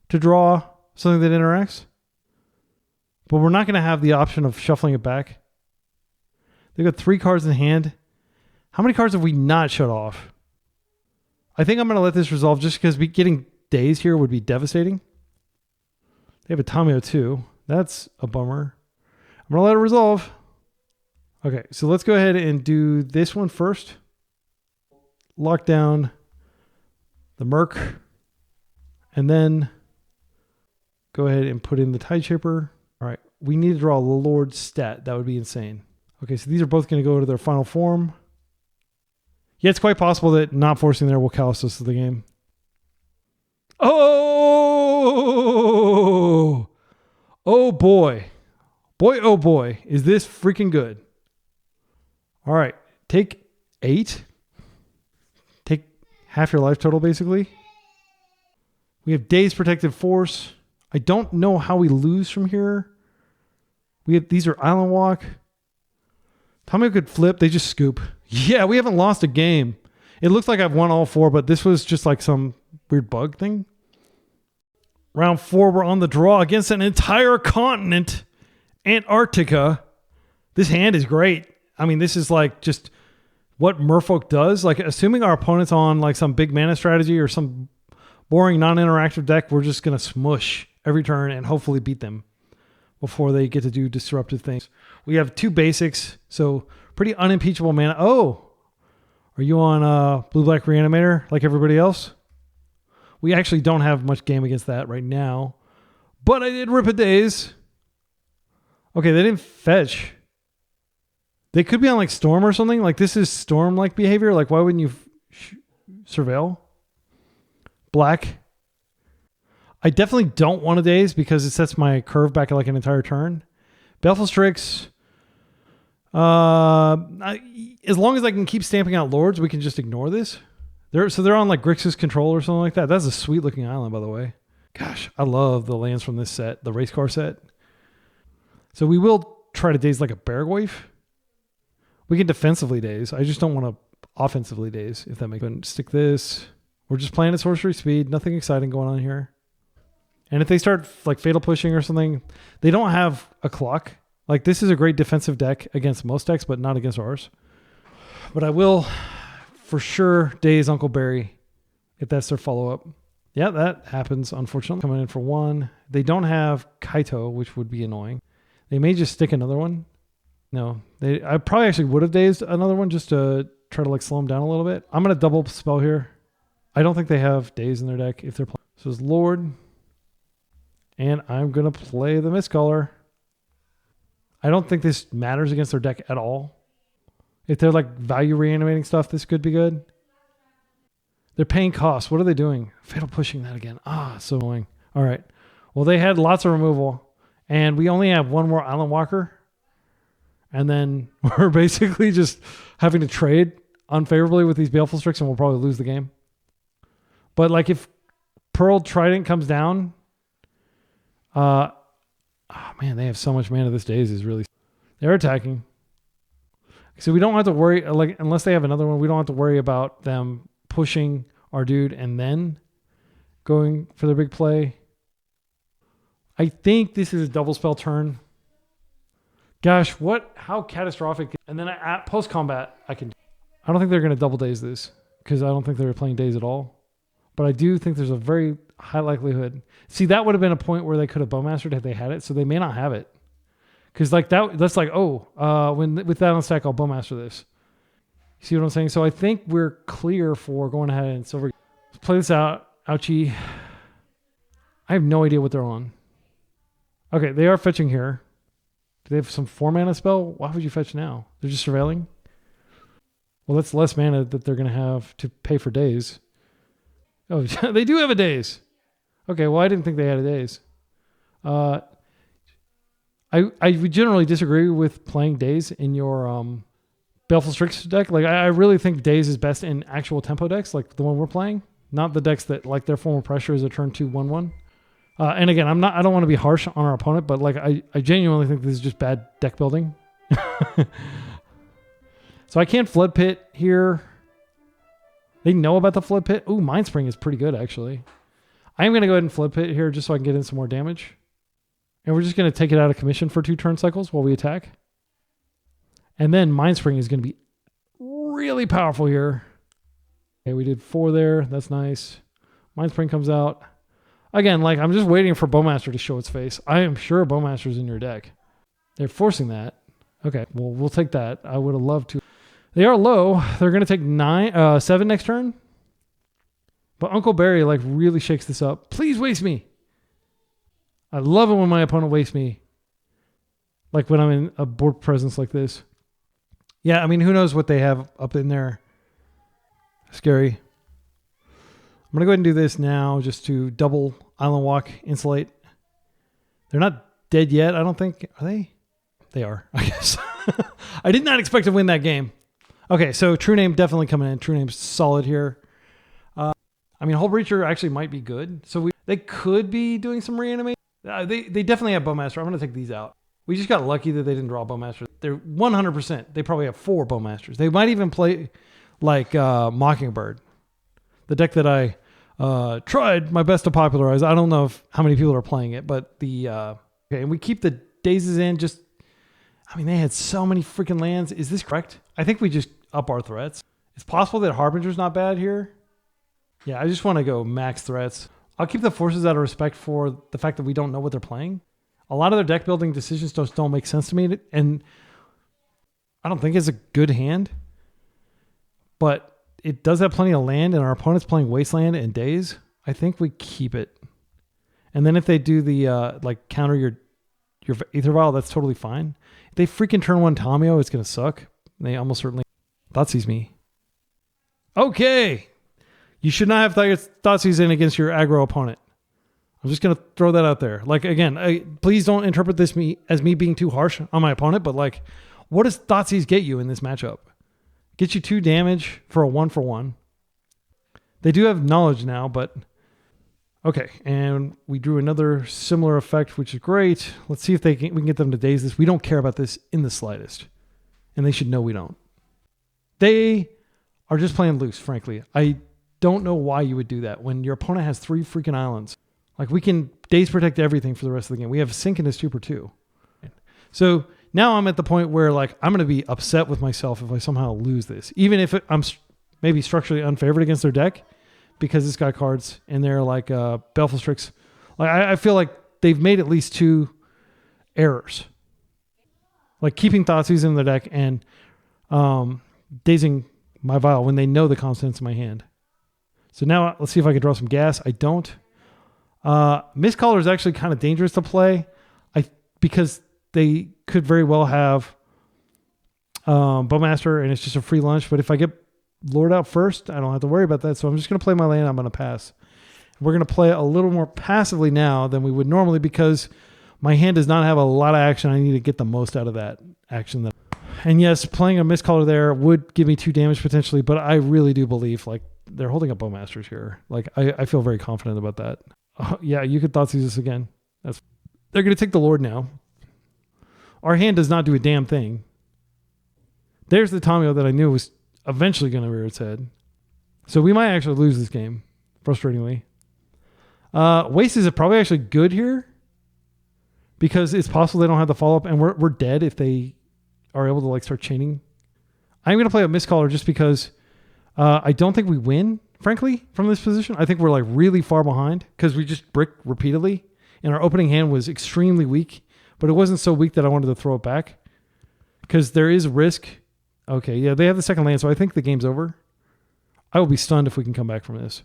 A: to draw something that interacts. But we're not going to have the option of shuffling it back. They've got 3 cards in hand. How many cards have we not shut off? I think I'm going to let this resolve just because getting days here would be devastating. They have a Tamio too. That's a bummer. I'm going to let it resolve. Okay, so let's go ahead and do this one first. Lock down the Merc. And then go ahead and put in the Tide Chipper. All right, we need to draw a Lord stat. That would be insane. Okay, so these are both going to go to their final form. Yeah, it's quite possible that not forcing there will cost us the game. Oh! Oh boy. Boy, oh boy. Is this freaking good. All right. Take 8. Take half your life total, basically. We have Daze Protective Force. I don't know how we lose from here. These are Island Walk. Tommy could flip. They just scoop. Yeah, we haven't lost a game. It looks like I've won all 4, but this was just like some weird bug thing. Round 4, we're on the draw against an entire continent, Antarctica. This hand is great. I mean, this is like just what Merfolk does. Like, assuming our opponent's on like some big mana strategy or some boring non-interactive deck, we're just going to smush every turn and hopefully beat them before they get to do disruptive things. We have 2 basics, so pretty unimpeachable mana. Oh, are you on Blue-Black Reanimator like everybody else? We actually don't have much game against that right now, but I did rip a daze. Okay, they didn't fetch. They could be on like Storm or something. Like this is Storm-like behavior. Like why wouldn't you surveil? Black. I definitely don't want a daze because it sets my curve back like an entire turn. Baleful Strix. As long as I can keep stamping out Lords, we can just ignore this. They're on like Grixis Control or something like that. That's a sweet looking island, by the way. Gosh, I love the lands from this set, the race car set. So we will try to daze like a Baragoi. We can defensively daze. I just don't want to offensively daze, if that makes sense. Stick this. We're just playing at sorcery speed. Nothing exciting going on here. And if they start like fatal pushing or something, they don't have a clock. Like this is a great defensive deck against most decks, but not against ours. But I will for sure daze Uncle Barry if that's their follow-up. Yeah, that happens, unfortunately. Coming in for 1. They don't have Kaito, which would be annoying. They may just stick another one. No, I probably actually would have dazed another one just to try to like slow them down a little bit. I'm going to double spell here. I don't think they have daze in their deck if they're playing. So it's Lord. And I'm going to play the Mistcaller. I don't think this matters against their deck at all. If they're like value reanimating stuff, this could be good. They're paying costs. What are they doing? Fatal pushing that again. So annoying. All right. Well, they had lots of removal. And we only have 1 more Island Walker. And then we're basically just having to trade unfavorably with these Baleful Strix, and we'll probably lose the game. But like if Pearl Trident comes down, man, they have so much mana. This daze is really... They're attacking. So we don't have to worry, like unless they have another one, we don't have to worry about them pushing our dude and then going for their big play. I think this is a double spell turn. Gosh, how catastrophic. And then at post combat, I don't think they're going to double daze this because I don't think they're playing daze at all. But I do think there's a very high likelihood. See, that would have been a point where they could have bowmastered if they had it. So they may not have it. Because like that's like, with that on stack, I'll bowmaster this. See what I'm saying? So I think we're clear for going ahead and silver. Let's play this out. Ouchie. I have no idea what they're on. Okay, they are fetching here. Do they have some 4-mana spell? Why would you fetch now? They're just surveilling? Well, that's less mana that they're going to have to pay for days. Oh, they do have a daze. Okay, well, I didn't think they had a daze. I would generally disagree with playing daze in your Baleful Strix deck. Like, I really think daze is best in actual tempo decks, like the one we're playing. Not the decks that, like, their form of pressure is a turn 2/1/1. And again, I don't want to be harsh on our opponent, but like I genuinely think this is just bad deck building. So I can't Flood Pit here. They know about the Flood Pit. Ooh, Mind Spring is pretty good, actually. I am going to go ahead and Flood Pit here just so I can get in some more damage. And we're just going to take it out of commission for 2 turn cycles while we attack. And then Mind Spring is going to be really powerful here. Okay, we did 4 there. That's nice. Mind Spring comes out. Again, like I'm just waiting for Bowmaster to show its face. I am sure Bowmaster's in your deck. They're forcing that. Okay, well, we'll take that. I would have loved to. They are low. They're going to take 7 next turn. But Uncle Barry like really shakes this up. Please waste me. I love it when my opponent wastes me. Like when I'm in a board presence like this. Yeah, I mean, who knows what they have up in there. Scary. I'm going to go ahead and do this now just to double Island Walk, Insulate. They're not dead yet, I don't think. Are they? They are, I guess. I did not expect to win that game. Okay, so True Name definitely coming in. True Name's solid here. I mean, Hull Breacher actually might be good. So they could be doing some reanimate. They definitely have Bowmaster. I'm going to take these out. We just got lucky that they didn't draw Bowmaster. They're 100%. They probably have 4 Bowmasters. They might even play like Mockingbird. The deck that I tried my best to popularize. I don't know how many people are playing it, but okay, and we keep the dazes in. I mean, they had so many freaking lands. Is this correct? I think we just up our threats. It's possible that Harbinger's not bad here. Yeah, I just want to go max threats. I'll keep the forces out of respect for the fact that we don't know what they're playing. A lot of their deck building decisions just don't make sense to me, and I don't think it's a good hand. But it does have plenty of land, and our opponent's playing Wasteland and Daze. I think we keep it. And then if they do the like counter your Aether Vial, that's totally fine. If they freaking turn 1 Tamio, it's gonna suck. They almost certainly Thoughtseize me. Okay. You should not have Thoughtseize in against your aggro opponent. I'm just going to throw that out there. Like, again, please don't interpret this as me being too harsh on my opponent, but like, what does Thoughtseize get you in this matchup? Get you 2 damage for a 1/1. They do have knowledge now, but okay. And we drew another similar effect, which is great. Let's see if we can get them to daze this. We don't care about this in the slightest, and they should know we don't. They are just playing loose, frankly. I don't know why you would do that when your opponent has 3 freaking islands. Like, we can daze protect everything for the rest of the game. We have Sync and a Super too. So now I'm at the point where like I'm going to be upset with myself if I somehow lose this, even if I'm maybe structurally unfavored against their deck because it's got cards in there like Baleful Strix. Like I feel like they've made at least 2 errors, like keeping Thoughtseize in their deck and dazing my vial when they know the constants in my hand. So now let's see if I can draw some gas. I don't. Mistcaller is actually kind of dangerous to play because they could very well have Bowmaster and it's just a free lunch. But if I get lured out first, I don't have to worry about that. So I'm just going to play my land. I'm going to pass. We're going to play a little more passively now than we would normally because my hand does not have a lot of action. I need to get the most out of that action. And yes, playing a Mistcaller there would give me 2 damage potentially, but I really do believe like they're holding up Bowmasters here. Like I feel very confident about that. Yeah, you could Thoughtseize this again. They're going to take the Lord now. Our hand does not do a damn thing. There's the Tamio that I knew was eventually going to rear its head. So we might actually lose this game, frustratingly. Waste is probably actually good here because it's possible they don't have the follow-up and we're dead if they are able to like start chaining. I'm going to play a Mistcaller just because I don't think we win, frankly, from this position. I think we're like really far behind because we just brick repeatedly and our opening hand was extremely weak, but it wasn't so weak that I wanted to throw it back because there is risk. Okay, yeah, they have the second land, so I think the game's over. I will be stunned if we can come back from this.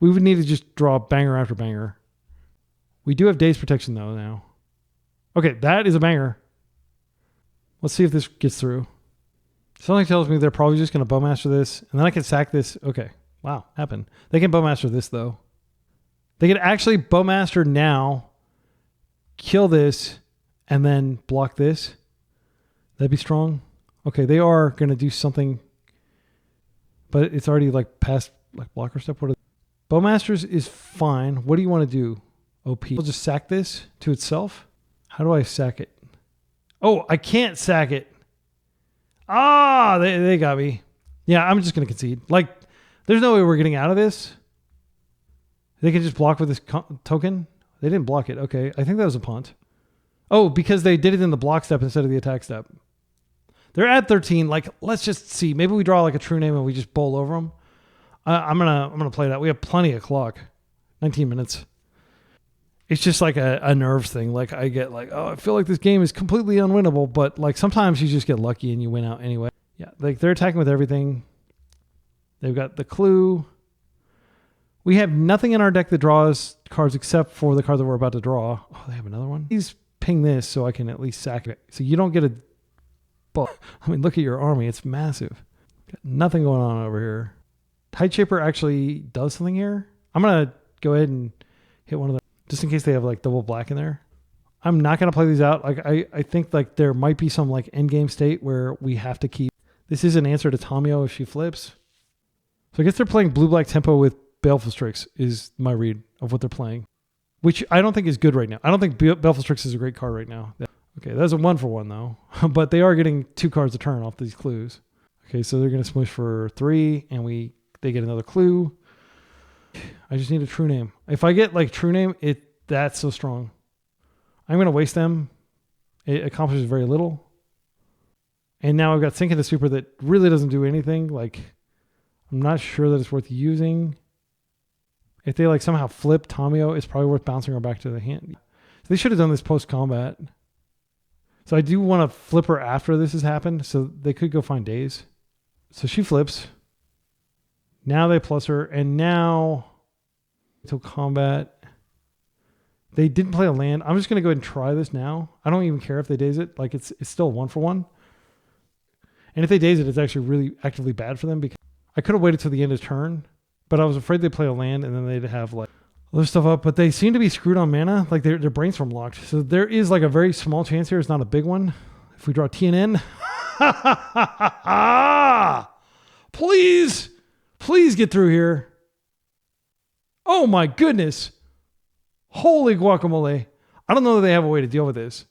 A: We would need to just draw banger after banger. We do have Daze Protection, though, now. Okay, that is a banger. Let's see if this gets through. Something tells me they're probably just going to Bowmaster this, and then I can sack this. Okay, wow, happened. They can Bowmaster this, though. They could actually Bowmaster now, kill this, and then block this. That'd be strong. Okay, they are going to do something, but it's already like past like blocker step. What are Bowmasters is fine. What do you want to do, OP? We'll just sack this to itself. How do I sack it? Oh, I can't sack it. Ah, they got me. Yeah, I'm just going to concede. Like, there's no way we're getting out of this. They can just block with this token. They didn't block it. Okay, I think that was a punt. Oh, because they did it in the block step instead of the attack step. They're at 13. Like, let's just see. Maybe we draw like a true name and we just bowl over them. I'm gonna play that. We have plenty of clock. 19 minutes. It's just like a nerves thing. Like I get like, oh, I feel like this game is completely unwinnable, but like sometimes you just get lucky and you win out anyway. Yeah, like they're attacking with everything. They've got the clue. We have nothing in our deck that draws cards except for the card that we're about to draw. Oh, they have another one. Please ping this so I can at least sack it. So you don't get a... I mean, look at your army. It's massive. Got nothing going on over here. Tide Shaper actually does something here. I'm going to go ahead and hit one of them just in case they have like double black in there. I'm not going to play these out. Like I think like there might be some like end game state where we have to keep... This is an answer to Tamio if she flips. So I guess they're playing blue-black tempo with Baleful Strix is my read of what they're playing, which I don't think is good right now. I don't think Baleful Strix is a great card right now. Okay, that's a 1-for-1 though, but they are getting 2 cards a turn off these clues. Okay, so they're going to smush for 3 and they get another clue. I just need a true name. If I get like true name, that's so strong. I'm going to waste them. It accomplishes very little. And now I've got Sink into Super that really doesn't do anything. Like, I'm not sure that it's worth using. If they like somehow flip Tamio, it's probably worth bouncing her back to the hand. So they should have done this post-combat. So I do want to flip her after this has happened. So they could go find Daze. So she flips. Now they plus her. And now until combat. They didn't play a land. I'm just going to go ahead and try this now. I don't even care if they Daze it. Like it's still 1-for-1. And if they Daze it, it's actually really actively bad for them because I could have waited till the end of turn. But I was afraid they'd play a land and then they'd have like other stuff up. But they seem to be screwed on mana. Like their brainstorm locked. So there is like a very small chance here. It's not a big one. If we draw TNN. Please get through here. Oh my goodness. Holy guacamole. I don't know that they have a way to deal with this.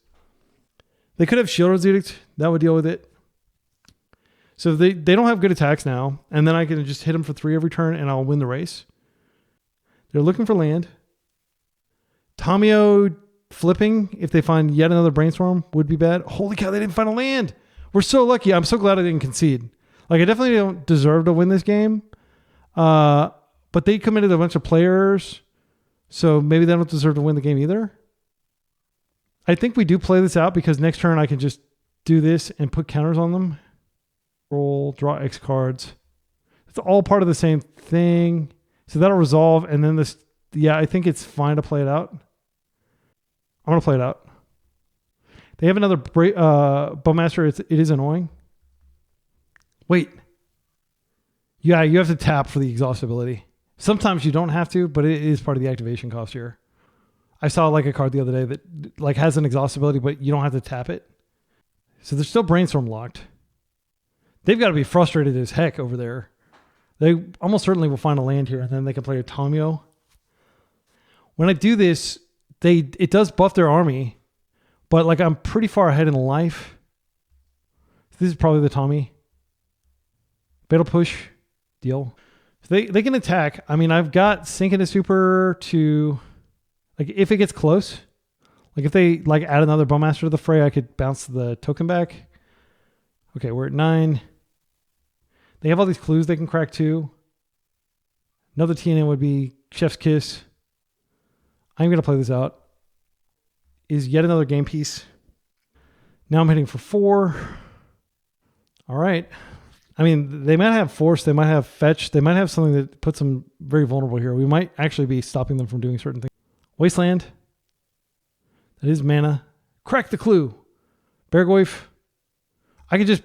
A: They could have Shield's Edict. That would deal with it. So they don't have good attacks now. And then I can just hit them for 3 every turn and I'll win the race. They're looking for land. Tamio flipping, if they find yet another brainstorm, would be bad. Holy cow, they didn't find a land. We're so lucky. I'm so glad I didn't concede. Like, I definitely don't deserve to win this game. But they committed a bunch of players. So maybe they don't deserve to win the game either. I think we do play this out because next turn I can just do this and put counters on them. Roll, draw X cards. It's all part of the same thing. So that'll resolve. And then this, yeah, I think it's fine to play it out. I'm going to play it out. They have another Bowmaster. It is annoying. Wait. Yeah, you have to tap for the exhaustibility. Sometimes you don't have to, but it is part of the activation cost here. I saw like a card the other day that like has an exhaustibility, but you don't have to tap it. So they're still brainstorm locked. They've got to be frustrated as heck over there. They almost certainly will find a land here, and then they can play a Tamio. When I do this, it does buff their army, but like I'm pretty far ahead in life. This is probably the Tommy. Battle push, deal. They can attack. I mean, I've got Sink into Super to, like, if it gets close, like if they like add another Bowmaster to the fray, I could bounce the token back. Okay, we're at 9. They have all these clues they can crack too. Another TNN would be Chef's Kiss. I'm going to play this out. Is yet another game piece. Now I'm hitting for 4. All right. I mean, they might have Force. They might have Fetch. They might have something that puts them very vulnerable here. We might actually be stopping them from doing certain things. Wasteland. That is mana. Crack the clue. Beargoyf. I could just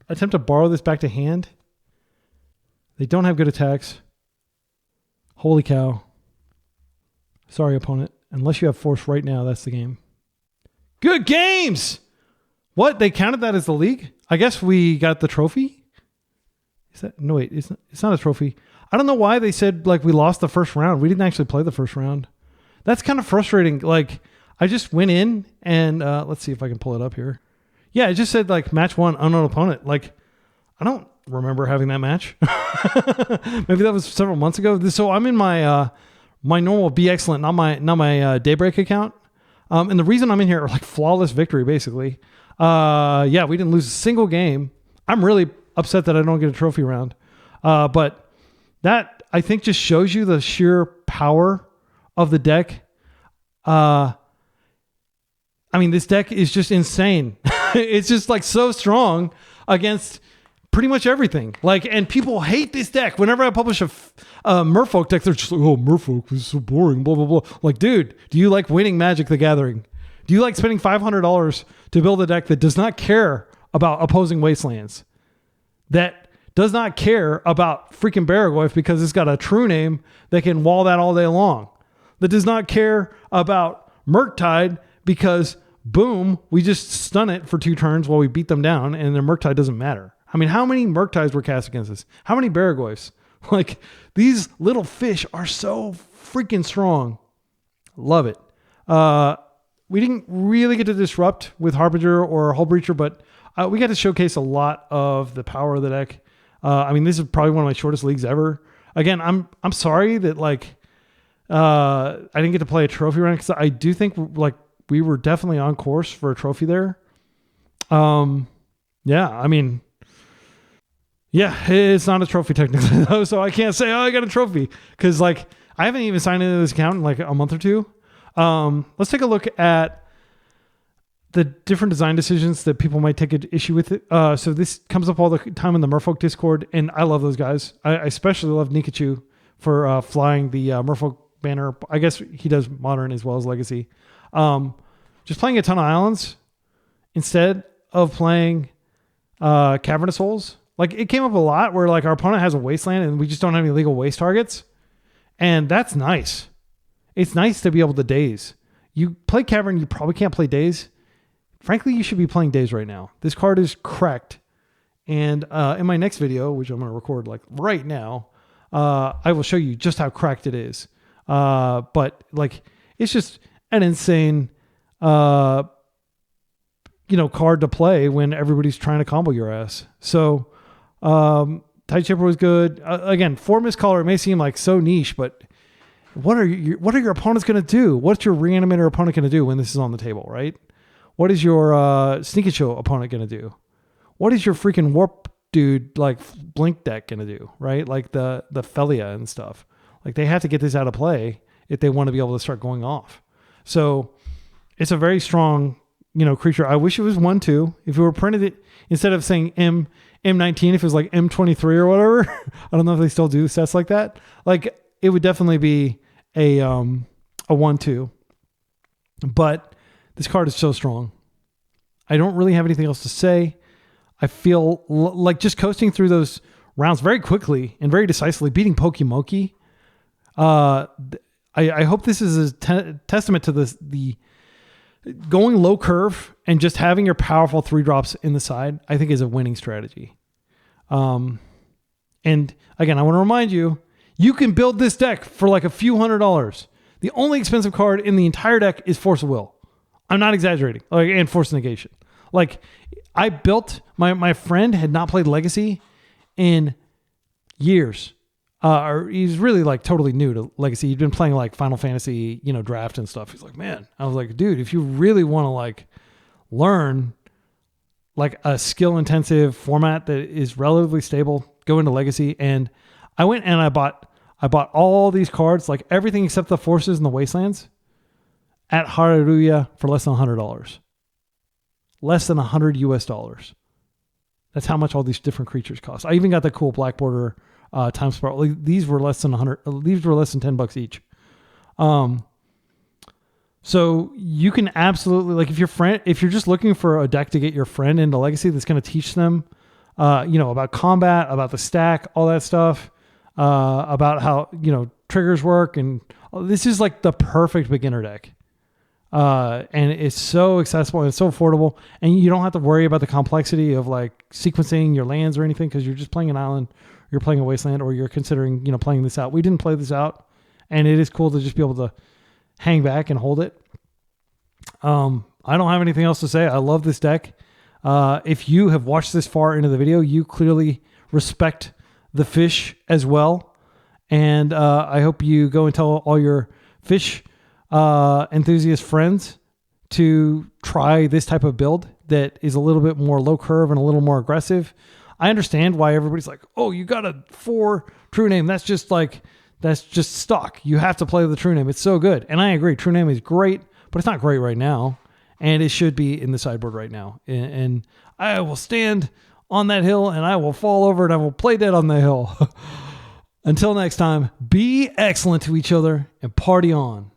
A: attempt to borrow this back to hand. They don't have good attacks. Holy cow. Sorry, opponent. Unless you have Force right now, that's the game. Good games! What? They counted that as the league? I guess we got the trophy? Is that... No, wait. It's not a trophy. I don't know why they said, like, we lost the first round. We didn't actually play the first round. That's kind of frustrating. Like, I just went in and... let's see if I can pull it up here. Yeah, it just said, like, match 1, unknown opponent. Like, I don't remember having that match. Maybe that was several months ago. So I'm in my my normal Be Excellent, not my Daybreak account. And the reason I'm in here, like, flawless victory, basically. Yeah, we didn't lose a single game. I'm really upset that I don't get a trophy round. But that, I think, just shows you the sheer power of the deck. I mean, this deck is just insane. It's just, like, so strong against pretty much everything. Like, and people hate this deck. Whenever I publish a Merfolk deck, they're just like, oh, Merfolk is so boring, blah, blah, blah. Like, dude, do you like winning Magic the Gathering? Do you like spending $500 to build a deck that does not care about opposing Wastelands? That does not care about freaking Beargoyf because it's got a true name that can wall that all day long? That does not care about Murktide because, boom, we just stun it for 2 turns while we beat them down and their Murktide doesn't matter. I mean, how many Murktides were cast against us? How many Beargoyfs? Like, these little fish are so freaking strong. Love it. We didn't really get to disrupt with Harbinger or Hull Breacher, but we got to showcase a lot of the power of the deck. I mean, this is probably one of my shortest leagues ever. Again, I'm sorry that, like, I didn't get to play a trophy round because I do think, like, we were definitely on course for a trophy there. Yeah, I mean, yeah, it's not a trophy technically though, so I can't say, oh, I got a trophy because, like, I haven't even signed into this account in like a month or 2. Let's take a look at the different design decisions that people might take an issue with it. So this comes up all the time in the Merfolk Discord, and I love those guys. I especially love Nikachu for flying the Merfolk banner. I guess he does Modern as well as Legacy. Just playing a ton of islands instead of playing Cavernous Holes. Like, it came up a lot where, like, our opponent has a Wasteland and we just don't have any legal waste targets. And that's nice. It's nice to be able to daze. You play Cavern, you probably can't play Daze. Frankly, you should be playing Daze right now. This card is cracked. And in my next video, which I'm going to record like right now, I will show you just how cracked it is. But, like, it's just an insane, card to play when everybody's trying to combo your ass. So, Tide Chipper was good. Again, 4 missed color, it may seem like so niche, but what are your opponents going to do? What's your Reanimator opponent going to do when this is on the table, right? What is your Sneak and Show opponent going to do? What is your freaking Warp dude, like, Blink deck going to do, right? Like the Felia and stuff. Like, they have to get this out of play if they want to be able to start going off. So it's a very strong, creature. I wish it was 1/2. If it were printed it, instead of saying M19, if it was like M23 or whatever, I don't know if they still do sets like that. Like, it would definitely be a 1/2. But this card is so strong. I don't really have anything else to say. I feel like just coasting through those rounds very quickly and very decisively, beating Pokemoki. I hope this is a testament to the going low curve and just having your powerful 3-drops in the side, I think, is a winning strategy. And again, I want to remind you, you can build this deck for like a few $100s. The only expensive card in the entire deck is Force of Will. I'm not exaggerating. And Force Negation. Like, I built, my friend had not played Legacy in years. or he's really like totally new to Legacy. He'd been playing like Final Fantasy, draft and stuff. He's like, man, I was like, dude, if you really want to like learn like a skill intensive format that is relatively stable, go into Legacy. And I went and I bought all these cards, like everything except the forces and the wastelands at Haruya for less than $100. Less than $100 US. That's how much all these different creatures cost. I even got the cool Black Border time spiral. Like, these were less than $10 each. So you can absolutely, like, if you're just looking for a deck to get your friend into Legacy that's going to teach them, about combat, about the stack, all that stuff, about how, triggers work. And this is like the perfect beginner deck. And it's so accessible and it's so affordable, and you don't have to worry about the complexity of like sequencing your lands or anything, because you're just playing an island, you're playing a wasteland, or you're considering, playing this out. We didn't play this out, and it is cool to just be able to hang back and hold it. I don't have anything else to say. I love this deck. If you have watched this far into the video, you clearly respect the fish as well. And I hope you go and tell all your fish enthusiast friends to try this type of build that is a little bit more low curve and a little more aggressive. I understand why everybody's like, oh, you got a 4 true name. That's just stock. You have to play the true name. It's so good. And I agree. True name is great, but it's not great right now. And it should be in the sideboard right now. And I will stand on that hill and I will fall over and I will play dead on the hill. Until next time, be excellent to each other and party on.